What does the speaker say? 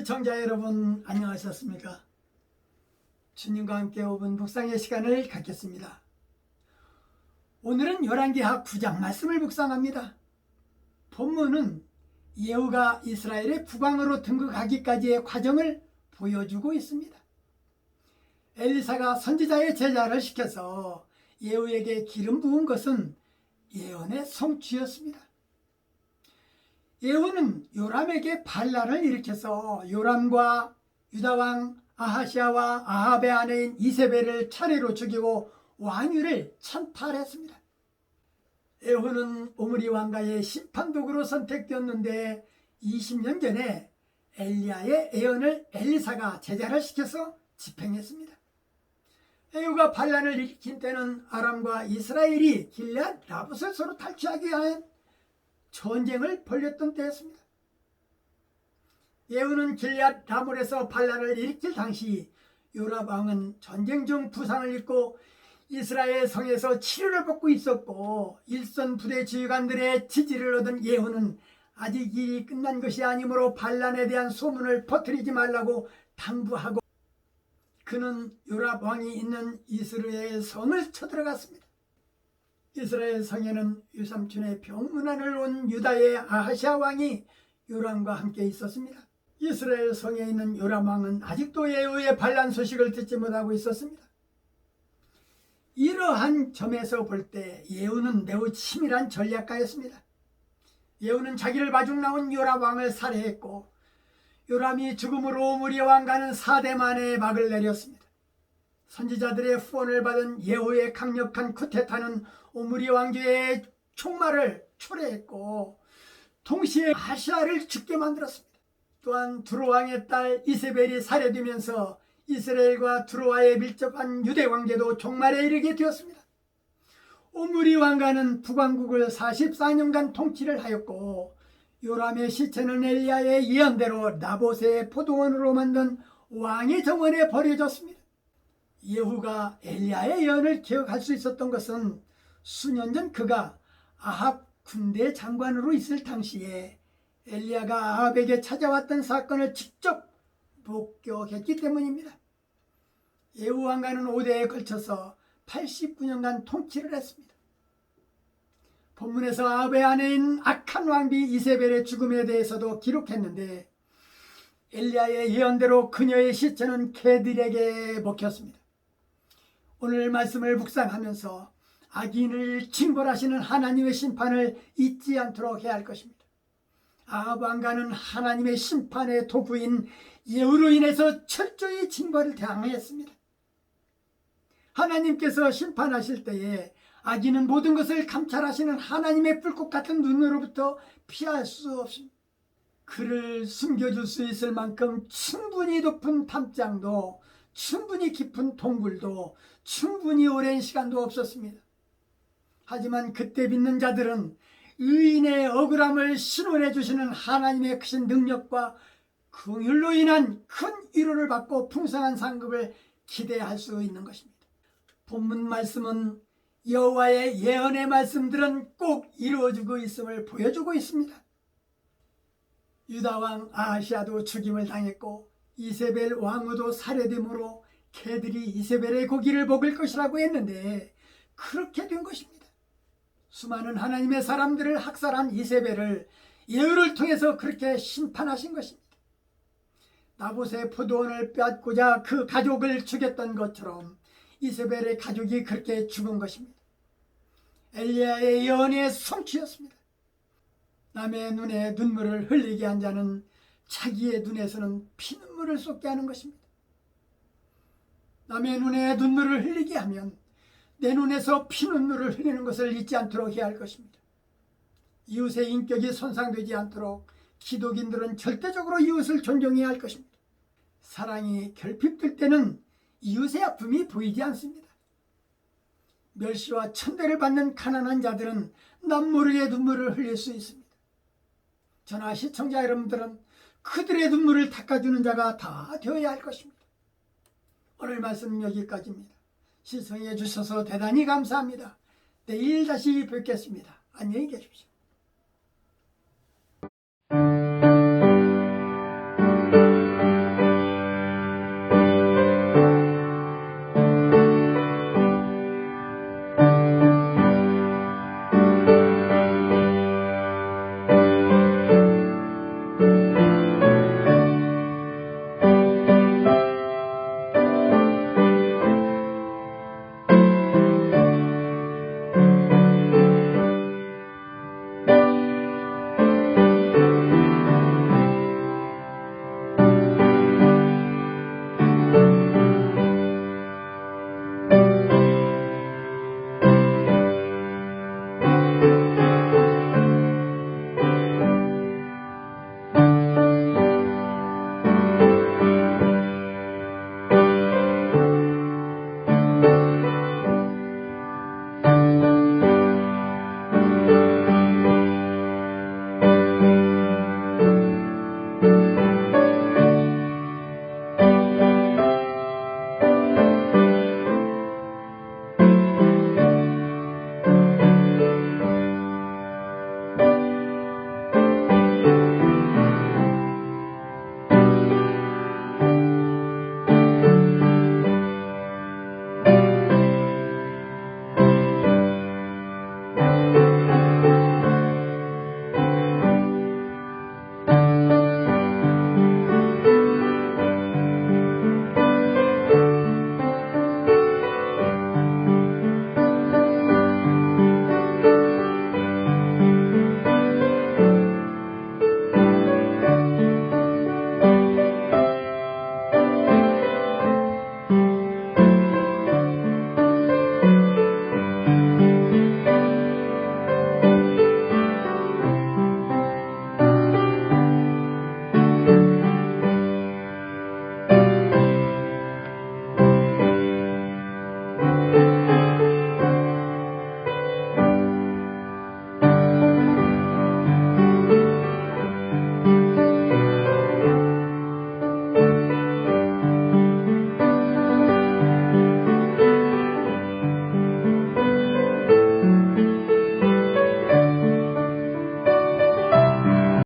시청자 여러분 안녕하셨습니까? 주님과 함께 5분 묵상의 시간을 갖겠습니다. 오늘은 열왕기하 9장 말씀을 묵상합니다. 본문은 예후가 이스라엘의 국왕으로 등극하기까지의 과정을 보여주고 있습니다. 엘리사가 선지자의 제자를 시켜서 예후에게 기름 부은 것은 예언의 성취였습니다. 예후는 요람에게 반란을 일으켜서 요람과 유다왕 아하시아와 아합의 아내인 이세벨을 차례로 죽이고 왕위를 찬탈했습니다. 예후는 오므리 왕가의 심판독으로 선택되었는데 20년 전에 엘리야의 예언을 엘리사가 제자를 시켜서 집행했습니다. 예후가 반란을 일으킨 때는 아람과 이스라엘이 길앗 라봇을 서로 탈취하기 위한 전쟁을 벌였던 때였습니다. 예후는 길앗 라몰에서 반란을 일으킬 당시 요람 왕은 전쟁 중 부상을 입고 이스라엘 성에서 치료를 받고 있었고 일선 부대 지휘관들의 지지를 얻은 예후는 아직 일이 끝난 것이 아니므로 반란에 대한 소문을 퍼뜨리지 말라고 당부하고 그는 요람 왕이 있는 이스라엘 성을 쳐들어갔습니다. 이스라엘 성에는 유삼촌의 병문안을 온 유다의 아하시아 왕이 요람과 함께 있었습니다. 이스라엘 성에 있는 요람 왕은 아직도 예후의 반란 소식을 듣지 못하고 있었습니다. 이러한 점에서 볼 때 예후는 매우 치밀한 전략가였습니다. 예후는 자기를 마중 나온 요람 왕을 살해했고 요람이 죽음으로 오므리 왕가는 4대 만에 막을 내렸습니다. 선지자들의 후원을 받은 예후의 강력한 쿠데타는 오므리 왕조의 총말을 초래했고 동시에 아시아를 죽게 만들었습니다. 또한 두로왕의 딸 이세벨이 살해되면서 이스라엘과 두로와의 밀접한 유대 관계도 종말에 이르게 되었습니다. 오므리 왕가는 북왕국을 44년간 통치를 하였고 요람의 시체는 엘리야의 예언대로 나봇의 포도원으로 만든 왕의 정원에 버려졌습니다. 예후가 엘리야의 예언을 기억할 수 있었던 것은 수년 전 그가 아합 군대 장관으로 있을 당시에 엘리야가 아합에게 찾아왔던 사건을 직접 목격했기 때문입니다. 예후 왕가는 5대에 걸쳐서 89년간 통치를 했습니다. 본문에서 아합의 아내인 악한 왕비 이세벨의 죽음에 대해서도 기록했는데 엘리야의 예언대로 그녀의 시체는 개들에게 먹혔습니다. 오늘 말씀을 묵상하면서 악인을 징벌하시는 하나님의 심판을 잊지 않도록 해야 할 것입니다. 아합 왕가는 하나님의 심판의 도구인 예후로 인해서 철저히 징벌을 당했습니다. 하나님께서 심판하실 때에 악인은 모든 것을 감찰하시는 하나님의 불꽃 같은 눈으로부터 피할 수 없습니다. 그를 숨겨줄 수 있을 만큼 충분히 높은 탐장도 충분히 깊은 동굴도 충분히 오랜 시간도 없었습니다. 하지만 그때 믿는 자들은 의인의 억울함을 신원해 주시는 하나님의 크신 능력과 긍휼로 인한 큰 위로를 받고 풍성한 상급을 기대할 수 있는 것입니다. 본문 말씀은 여호와의 예언의 말씀들은 꼭 이루어지고 있음을 보여주고 있습니다. 유다왕 아하시아도 죽임을 당했고 이세벨 왕후도 살해됨으로 개들이 이세벨의 고기를 먹을 것이라고 했는데 그렇게 된 것입니다. 수많은 하나님의 사람들을 학살한 이세벨을 예후를 통해서 그렇게 심판하신 것입니다. 나봇의 포도원을 빼앗고자 그 가족을 죽였던 것처럼 이세벨의 가족이 그렇게 죽은 것입니다. 엘리야의 예언의 성취였습니다. 남의 눈에 눈물을 흘리게 한 자는 자기의 눈에서는 피눈물을 쏟게 하는 것입니다. 남의 눈에 눈물을 흘리게 하면 내 눈에서 피눈물을 흘리는 것을 잊지 않도록 해야 할 것입니다. 이웃의 인격이 손상되지 않도록 기독인들은 절대적으로 이웃을 존경해야 할 것입니다. 사랑이 결핍될 때는 이웃의 아픔이 보이지 않습니다. 멸시와 천대를 받는 가난한 자들은 남모르게 눈물을 흘릴 수 있습니다. 저나 시청자 여러분들은 그들의 눈물을 닦아주는 자가 다 되어야 할 것입니다. 오늘 말씀은 여기까지입니다. 시청해 주셔서 대단히 감사합니다. 내일 다시 뵙겠습니다. 안녕히 계십시오.